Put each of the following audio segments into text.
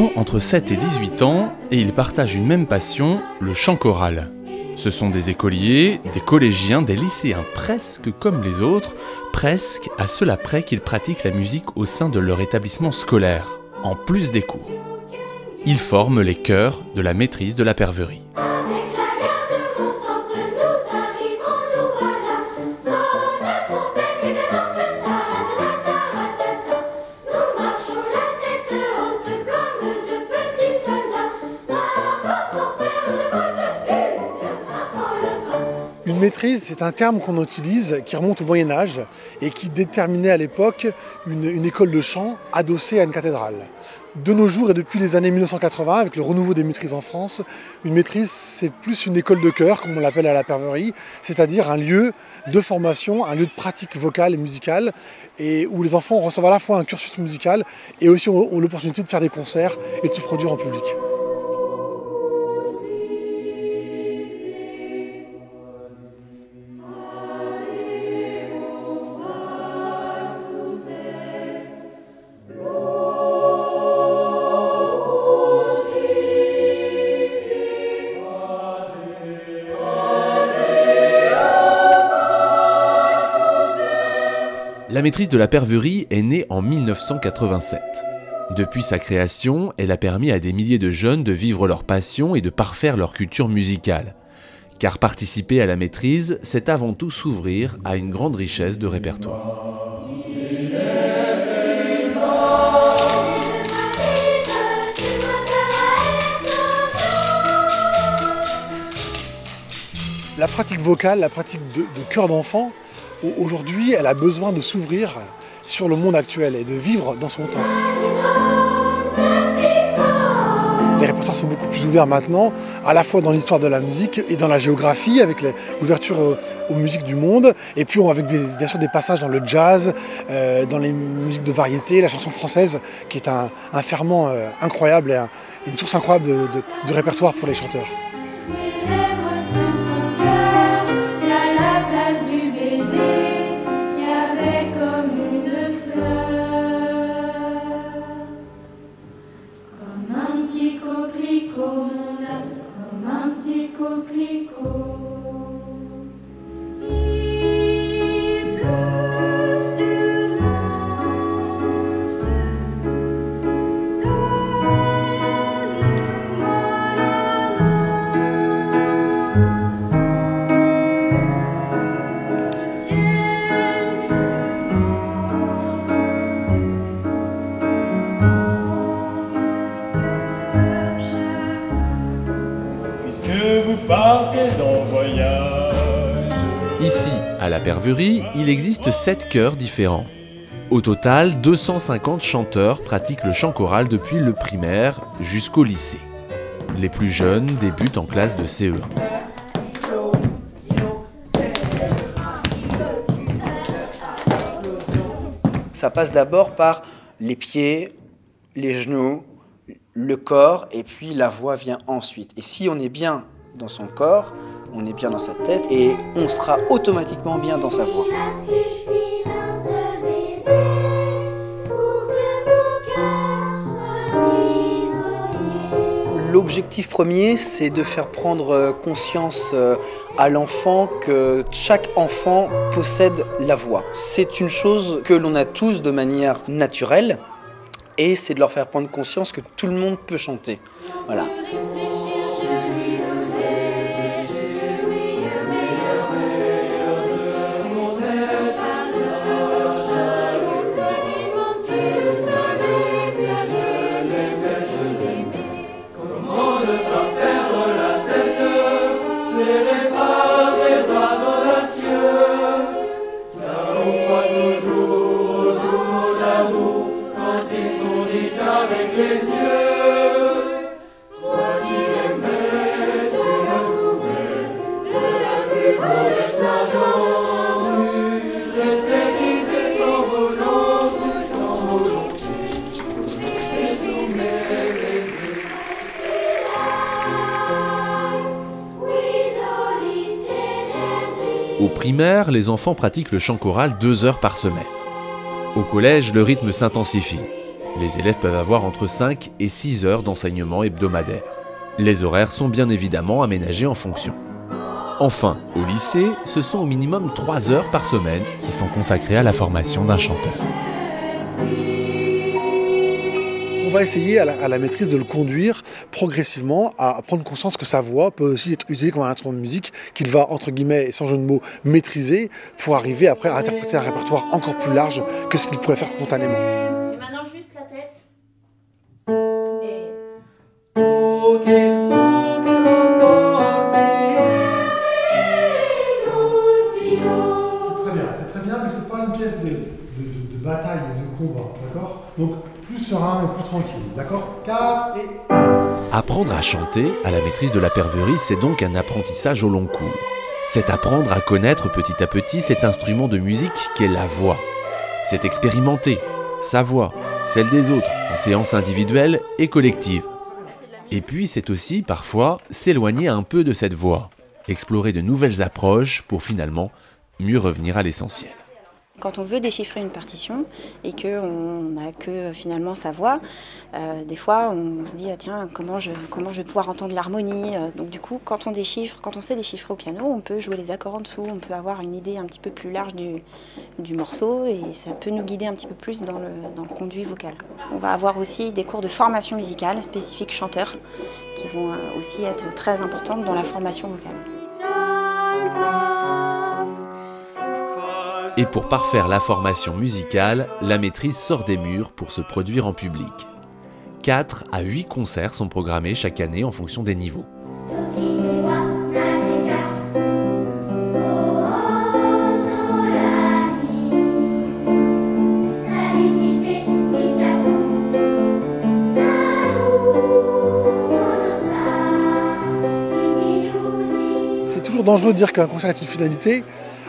Ils ont entre 7 et 18 ans et ils partagent une même passion, le chant choral. Ce sont des écoliers, des collégiens, des lycéens presque comme les autres, presque à cela près qu'ils pratiquent la musique au sein de leur établissement scolaire, en plus des cours. Ils forment les chœurs de la maîtrise de la Perverie. Une maîtrise, c'est un terme qu'on utilise, qui remonte au Moyen-Âge et qui déterminait à l'époque une école de chant adossée à une cathédrale. De nos jours et depuis les années 1980, avec le renouveau des maîtrises en France, une maîtrise, c'est plus une école de chœur, comme on l'appelle à la Perverie, c'est-à-dire un lieu de formation, un lieu de pratique vocale et musicale, et où les enfants reçoivent à la fois un cursus musical et aussi ont l'opportunité de faire des concerts et de se produire en public. La maîtrise de la Perverie est née en 1987. Depuis sa création, elle a permis à des milliers de jeunes de vivre leur passion et de parfaire leur culture musicale. Car participer à la maîtrise, c'est avant tout s'ouvrir à une grande richesse de répertoire. La pratique vocale, la pratique de chœur d'enfant, aujourd'hui, elle a besoin de s'ouvrir sur le monde actuel et de vivre dans son temps. Les répertoires sont beaucoup plus ouverts maintenant, à la fois dans l'histoire de la musique et dans la géographie, avec l'ouverture aux musiques du monde, et puis avec bien sûr des passages dans le jazz, dans les musiques de variété, la chanson française, qui est un ferment incroyable et une source incroyable de répertoire pour les chanteurs. Ici, à la Perverie, il existe 7 chœurs différents. Au total, 250 chanteurs pratiquent le chant choral depuis le primaire jusqu'au lycée. Les plus jeunes débutent en classe de CE1. Ça passe d'abord par les pieds, les genoux, le corps, et puis la voix vient ensuite. Et si on est bien dans son corps, on est bien dans sa tête, et on sera automatiquement bien dans sa voix. L'objectif premier, c'est de faire prendre conscience à l'enfant que chaque enfant possède la voix. C'est une chose que l'on a tous de manière naturelle, et c'est de leur faire prendre conscience que tout le monde peut chanter. Voilà. Au primaire, les enfants pratiquent le chant choral 2 heures par semaine. Au collège, le rythme s'intensifie. Les élèves peuvent avoir entre 5 et 6 heures d'enseignement hebdomadaire. Les horaires sont bien évidemment aménagés en fonction. Enfin, au lycée, ce sont au minimum 3 heures par semaine qui sont consacrées à la formation d'un chanteur. On va essayer à la maîtrise de le conduire progressivement à prendre conscience que sa voix peut aussi être utilisée comme un instrument de musique qu'il va, entre guillemets, et sans jeu de mots, maîtriser pour arriver après à interpréter un répertoire encore plus large que ce qu'il pourrait faire spontanément. Et maintenant juste la tête. Et... C'est très bien, mais c'est pas une pièce de bataille et de combat, d'accord? Donc plus serein et plus tranquille, d'accord? 4 et 1. Apprendre à chanter à la maîtrise de la perverie, c'est donc un apprentissage au long cours. C'est apprendre à connaître petit à petit cet instrument de musique qu'est la voix. C'est expérimenter sa voix, celle des autres, en séance individuelle et collective. Et puis c'est aussi, parfois, s'éloigner un peu de cette voix, explorer de nouvelles approches pour finalement mieux revenir à l'essentiel. Quand on veut déchiffrer une partition et qu'on n'a que finalement sa voix, des fois on se dit ah, tiens comment je vais pouvoir entendre l'harmonie. Donc du coup quand on sait déchiffrer au piano, on peut jouer les accords en dessous, on peut avoir une idée un petit peu plus large du morceau et ça peut nous guider un petit peu plus dans le conduit vocal. On va avoir aussi des cours de formation musicale spécifiques chanteurs qui vont aussi être très importantes dans la formation vocale. Et pour parfaire la formation musicale, la maîtrise sort des murs pour se produire en public. 4 à 8 concerts sont programmés chaque année en fonction des niveaux. C'est toujours dangereux de dire qu'un concert est une finalité.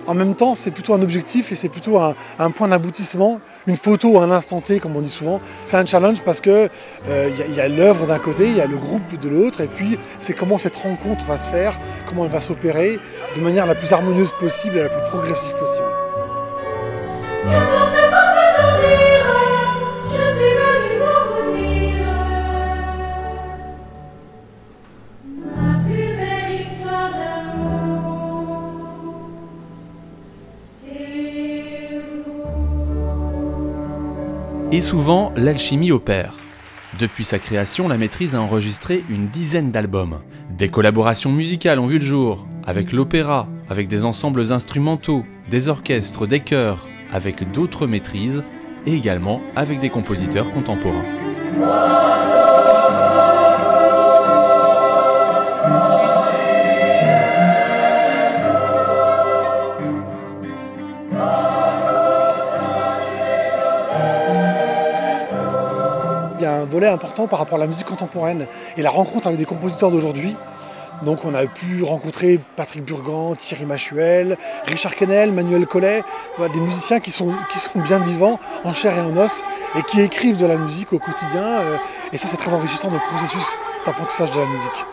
En même temps, c'est plutôt un objectif et c'est plutôt un point d'aboutissement, une photo à un instant T, comme on dit souvent. C'est un challenge parce que y a l'œuvre d'un côté, il y a le groupe de l'autre, et puis c'est comment cette rencontre va se faire, comment elle va s'opérer de manière la plus harmonieuse possible et la plus progressive possible. Et souvent, l'alchimie opère. Depuis sa création, la maîtrise a enregistré une dizaine d'albums. Des collaborations musicales ont vu le jour, avec l'opéra, avec des ensembles instrumentaux, des orchestres, des chœurs, avec d'autres maîtrises, et également avec des compositeurs contemporains. Il y a un volet important par rapport à la musique contemporaine et la rencontre avec des compositeurs d'aujourd'hui. Donc on a pu rencontrer Patrick Burgan, Thierry Machuel, Richard Kennel, Manuel Collet, des musiciens qui sont bien vivants, en chair et en os, et qui écrivent de la musique au quotidien. Et ça c'est très enrichissant dans le processus d'apprentissage de la musique.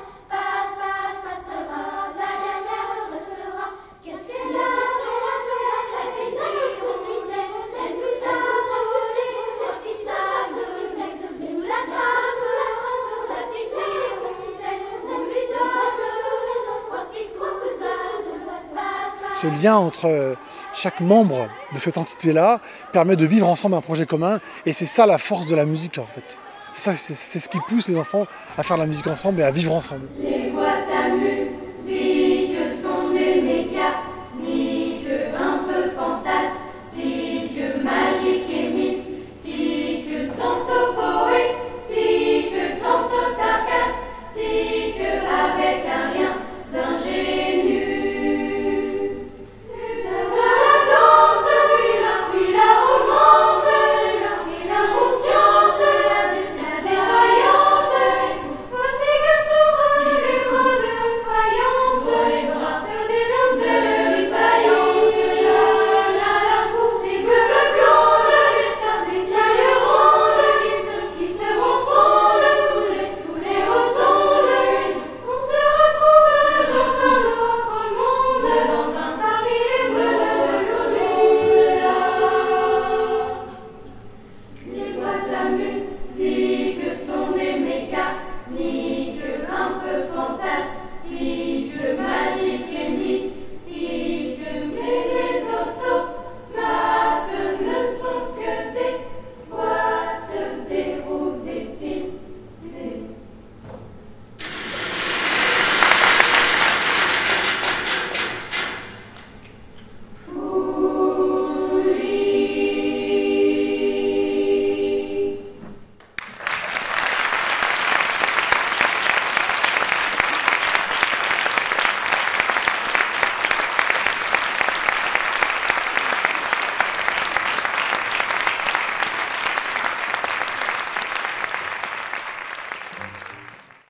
Ce lien entre chaque membre de cette entité-là permet de vivre ensemble un projet commun et c'est ça la force de la musique en fait. C'est ce qui pousse les enfants à faire de la musique ensemble et à vivre ensemble.